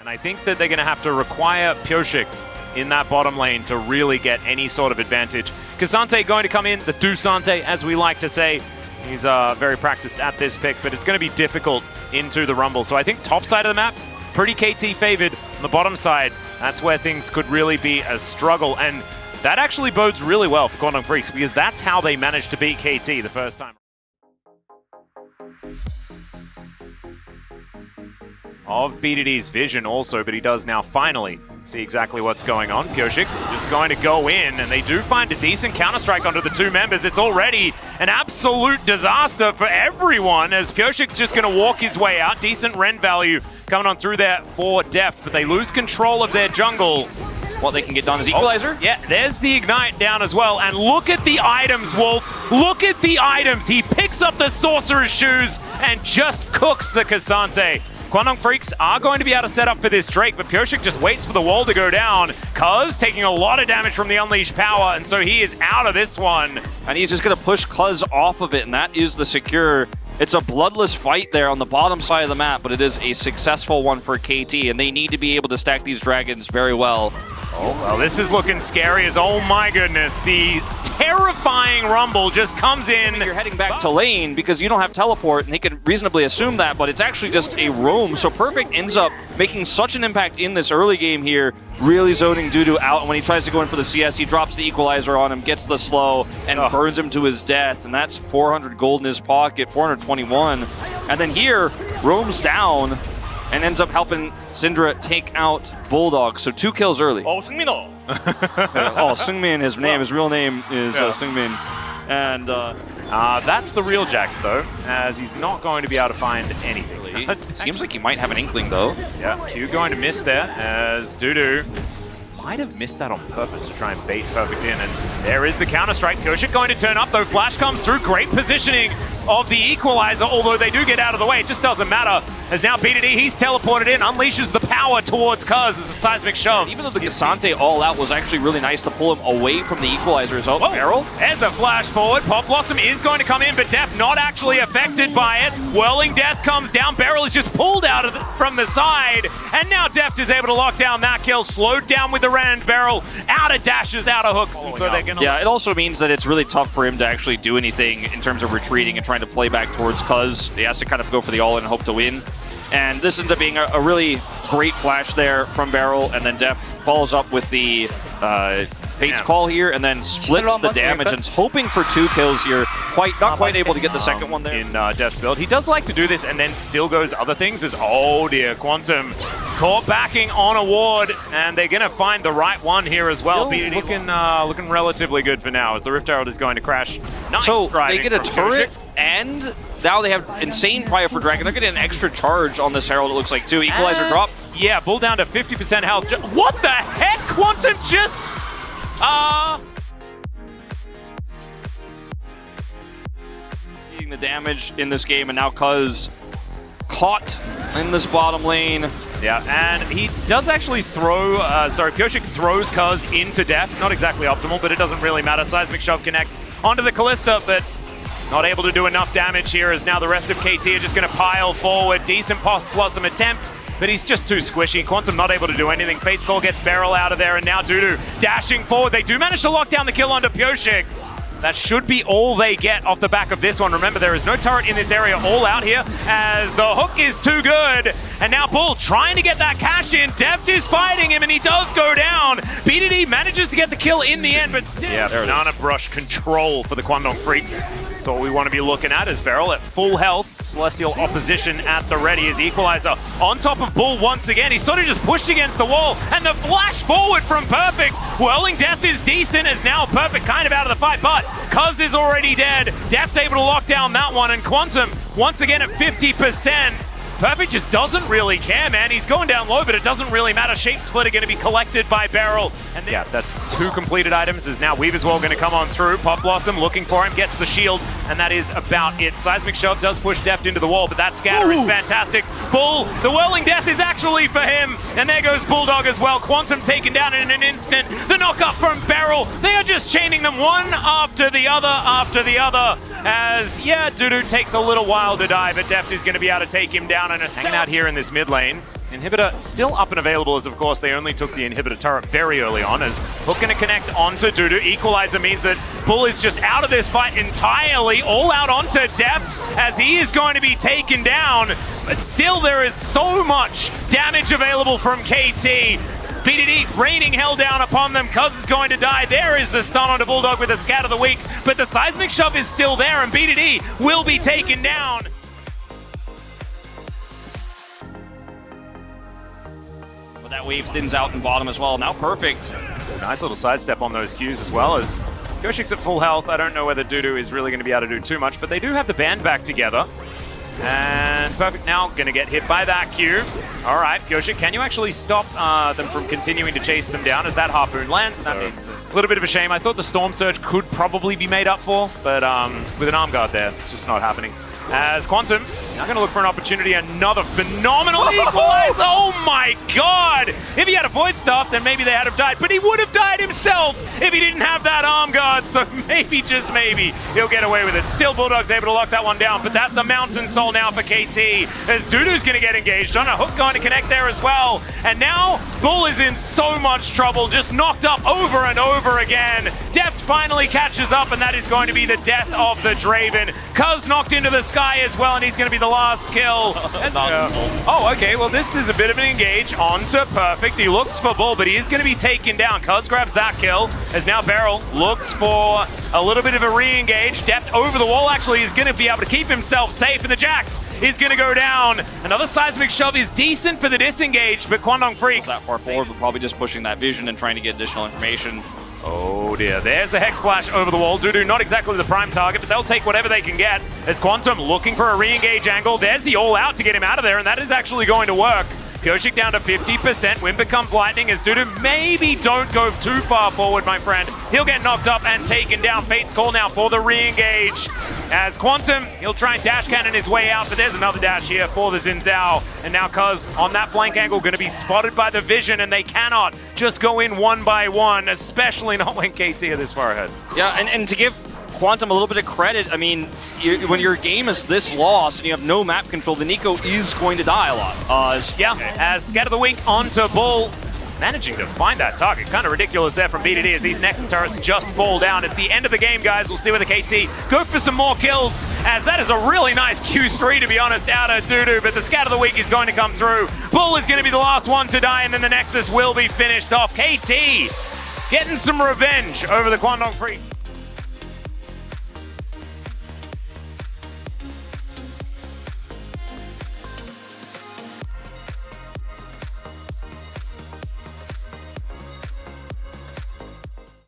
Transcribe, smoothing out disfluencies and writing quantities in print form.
And I think that they're going to have to require PerfecT in that bottom lane to really get any sort of advantage. K'Sante going to come in, the Dusante, as we like to say. He's very practiced at this pick, but it's going to be difficult into the Rumble. So I think top side of the map, pretty KT favored. On the bottom side, that's where things could really be a struggle. And that actually bodes really well for Quantum Freaks, because that's how they managed to beat KT the first time. Of BDD's vision also, but he does now finally see exactly what's going on. PerfecT just going to go in, and they do find a decent counter-strike onto the two members. It's already an absolute disaster for everyone, as PerfecT's just going to walk his way out. Decent rend value coming on through there for Deft, but they lose control of their jungle. What they can get done is Equalizer. Oh, yeah, there's the Ignite down as well. And look at the items, Wolf. Look at the items. He picks up the Sorcerer's Shoes and just cooks the K'Sante. Quantum Freaks are going to be able to set up for this Drake, but PerfecT just waits for the wall to go down. Cuz taking a lot of damage from the Unleashed Power, and so he is out of this one. And he's just going to push Cuz off of it, and that is the secure. It's a bloodless fight there on the bottom side of the map, but it is a successful one for KT, and they need to be able to stack these dragons very well. Oh, well, this is looking scary as, oh my goodness, the terrifying Rumble just comes in. You're heading back to lane because you don't have teleport, and they can reasonably assume that, but it's actually just a roam. So PerfecT ends up making such an impact in this early game here, really zoning Dudu out. And when he tries to go in for the CS, he drops the Equalizer on him, gets the slow, and burns him to his death. And that's 400 gold in his pocket, 421. And then here, roams down and ends up helping Syndra take out Bulldog. So 2 kills early. Oh, 승민아. Seungmin, his name, his real name is Seungmin. And that's the real Jax, though, as he's not going to be able to find anything. Seems like he might have an inkling, though. Yeah, Q going to miss there, as Dudu might have missed that on purpose to try and bait PerfecT in. And there is the counter-strike. PerfecT going to turn up, though. Flash comes through. Great positioning of the Equalizer, although they do get out of the way. It just doesn't matter. As now BDD, he's teleported in, unleashes the power towards Cuz as a seismic shove. Even though the K'Sante all-out was actually really nice to pull him away from the Equalizers. Oh, Barrel? There's a flash forward. Pop Blossom is going to come in, but Deft not actually affected by it. Whirling Death comes down. Barrel is just pulled out of from the side. And now Deft is able to lock down that kill. Slowed down with the Rend. Barrel out of dashes, out of hooks. And so they're going to... Yeah, it also means that it's really tough for him to actually do anything in terms of retreating and trying to play back towards Cuz. He has to kind of go for the all-in and hope to win. And this ends up being a really great flash there from Barrel, and then Deft follows up with the Fate's Call here, and then splits the damage, and is hoping for 2 kills here. Not quite able to get the second one there. In Deft's build. He does like to do this, and then still goes other things as, oh dear, Quantum caught backing on a ward, and they're going to find the right one here as well. Looking relatively good for now, as the Rift Herald is going to crash. Nice. So they get a turret, and now they have insane prior for Dragon. They're getting an extra charge on this Herald, it looks like, too. Equalizer dropped. Yeah, Bull down to 50% health. What the heck? Quantum just... Eating the damage in this game, and now Cuz caught in this bottom lane. Yeah, and he does actually throw, PerfecT throws Cuz into death. Not exactly optimal, but it doesn't really matter. Seismic Shove connects onto the Callista, but not able to do enough damage here, as now the rest of KT are just going to pile forward. Decent Pop Blossom attempt, but he's just too squishy. Quantum not able to do anything. Fate's Call gets Barrel out of there, and now Dudu dashing forward. They do manage to lock down the kill onto PerfecT. That should be all they get off the back of this one. Remember, there is no turret in this area all out here, as the hook is too good. And now Bull trying to get that cash in. Deft is fighting him, and he does go down. BDD manages to get the kill in the end, but still. Yeah, Banana Brush control for the Quantum Freaks. That's what we want to be looking at, as Barrel at full health. Celestial opposition at the ready as Equalizer on top of Bull once again. He sort of just pushed against the wall, and the flash forward from PerfecT. Whirling Death is decent, as now PerfecT kind of out of the fight, but Cuz is already dead. Deft able to lock down that one, and Quantum once again at 50%. PerfecT just doesn't really care, man. He's going down low, but it doesn't really matter. Shape Split are going to be collected by Barrel. And yeah, that's 2 completed items, as now Weaver's Wall going to come on through. Pop Blossom looking for him, gets the shield, and that is about it. Seismic Shove does push Deft into the wall, but that scatter is fantastic. Bull, the Whirling Death is actually for him, and there goes Bulldog as well. Quantum taken down in an instant. The knock-up from Barrel. They are just chaining them one after the other, as, yeah, Dudu takes a little while to die, but Deft is going to be able to take him down, and it's hanging out here in this mid lane. Inhibitor still up and available, as of course they only took the Inhibitor turret very early on, as Hook going to connect onto Dudu. Equalizer means that Bull is just out of this fight entirely, all out onto Deft, as he is going to be taken down. But still there is so much damage available from KT. BDD raining hell down upon them. Cuz is going to die. There is the stun onto Bulldog with a scat of the week, but the seismic shove is still there, and BDD will be taken down. But that wave thins out in bottom as well. Now Perfect. Nice little sidestep on those Qs as well, as Goshik's at full health. I don't know whether Dudu is really going to be able to do too much, but they do have the band back together. And Perfect now going to get hit by that Q. All right, Goshik, can you actually stop them from continuing to chase them down as that Harpoon lands? That means a little bit of a shame. I thought the Storm Surge could probably be made up for, but with an arm guard there, it's just not happening. As Quantum now going to look for an opportunity, another phenomenal equalizer. Oh my god! If he had a Void Staff, then maybe they had have died, but he would have died himself if he didn't have that arm guard, so maybe, just maybe, he'll get away with it. Still, Bulldog's able to lock that one down, but that's a Mountain Soul now for KT, as Dudu's going to get engaged on a Hook going to connect there as well, and now Bull is in so much trouble, just knocked up over and over again. Deft finally catches up, and that is going to be the death of the Draven. Cuz knocked into the sky as well, and he's going to be the last kill. Oh, okay, well this is a bit of an engage onto Perfect. He looks for Bull, but he is going to be taken down. Cuz grabs that kill, as now Beryl looks for a little bit of a re-engage. Deft over the wall actually is going to be able to keep himself safe, and the Jax is going to go down. Another seismic shove is decent for the disengage, but Kwangdong Freaks that far forward, but probably just pushing that vision and trying to get additional information. Oh dear, there's the Hex Flash over the wall. Dudu not exactly the prime target, but they'll take whatever they can get. As Quantum looking for a re-engage angle. There's the all-out to get him out of there, and that is actually going to work. Goshik down to 50%. Win becomes lightning as Dudu maybe don't go too far forward, my friend. He'll get knocked up and taken down. Fate's call now for the re-engage. As Quantum, he'll try and dash cannon his way out, but there's another dash here for the Xin Zhao. And now Cuz on that flank angle going to be spotted by the vision, and they cannot just go in one by one, especially not when KT are this far ahead. Yeah, and to give Quantum a little bit of credit, I mean, when your game is this lost and you have no map control, the Nico is going to die a lot. As Scat of the Week onto Bull, managing to find that target. Kind of ridiculous there from BDD as these Nexus turrets just fall down. It's the end of the game, guys. We'll see whether KT go for some more kills, as that is a really nice Q3, to be honest, out of Dudu, but the Scat of the Week is going to come through. Bull is going to be the last one to die, and then the Nexus will be finished off. KT getting some revenge over the Kwangdong Freaks.